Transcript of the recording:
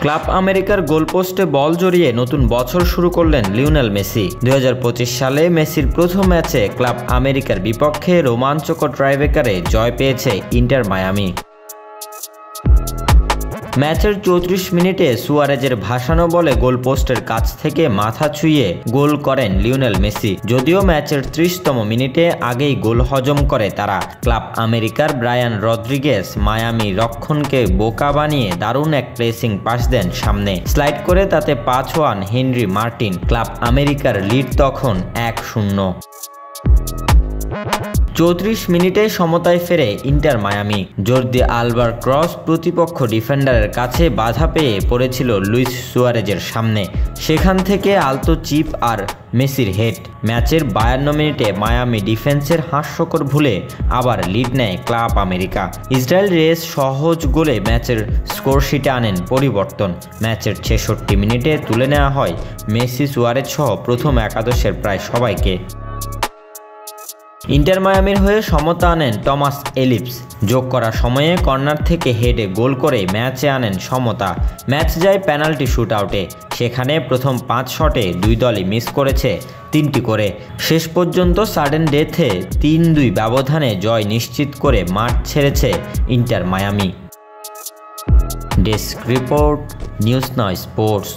Club আমেরিকার গোলপোস্টে বল জড়িয়ে নতুন বছর শুরু করলেন লিওনেল মেসি। 2025 সালে মেসির প্রথম ম্যাচে ক্লাব আমেরিকার বিপক্ষে রোমাঞ্চকর টাইব্রেকারে জয় পেয়েছে ইন্টার মায়ামি। ম্যাচের 34 মিনিটে সুয়ারেজের ভাসানো বলে গোলপোস্টের কাছ থেকে মাথা ছুঁয়ে গোল করেন লিওনেল মেসি। যদিও ম্যাচের 30তম মিনিটে আগেই গোল হজম করে তারা। ক্লাব আমেরিকার ব্রায়ান রদ্রিগেজ মায়ামি রক্ষণকে বোকা বানিয়ে দারুণ এক প্লেসিং পাস দেন সামনে, স্লাইড করে তাতে পাস হন হেনরি মার্টিন। ক্লাব আমেরিকার লিড তখন 1-0। 34 মিনিটে সমতায় ফেরে ইন্টার মায়ামি। জর্দি আলবার ক্রস প্রতিপক্ষ ডিফেন্ডারের কাছে বাধা পেয়ে পড়েছিল লুইস সুয়ারেজের সামনে, সেখান থেকে আলতো চিপ আর মেসির হেড। ম্যাচের 52 মিনিটে মায়ামি ডিফেন্সের হাস্যকর ভুলে আবার লিড নেয় ক্লাব আমেরিকা। ইসরায়েল রেস সহজ গোলে ম্যাচের স্কোরশিটে আনেন পরিবর্তন। ম্যাচের 66 মিনিটে তুলে নেওয়া হয় মেসি সুয়ারেজ সহ প্রথম একাদশের প্রায় সবাইকে। ইন্টার মায়ামির হয়ে সমতা আনেন টমাস এলিপস। যোগ করা সময়ে কর্নার থেকে হেডে গোল করে ম্যাচে আনেন সমতা। ম্যাচ যায় পেনাল্টি শুট আউটে। সেখানে প্রথম 5 শটে দুই দলই মিস করেছে 3টি করে। শেষ পর্যন্ত সাডেন ডেথে 3-2 ব্যবধানে জয় নিশ্চিত করে মাঠ ছেড়েছে inter Miami. Desk report, news now sports.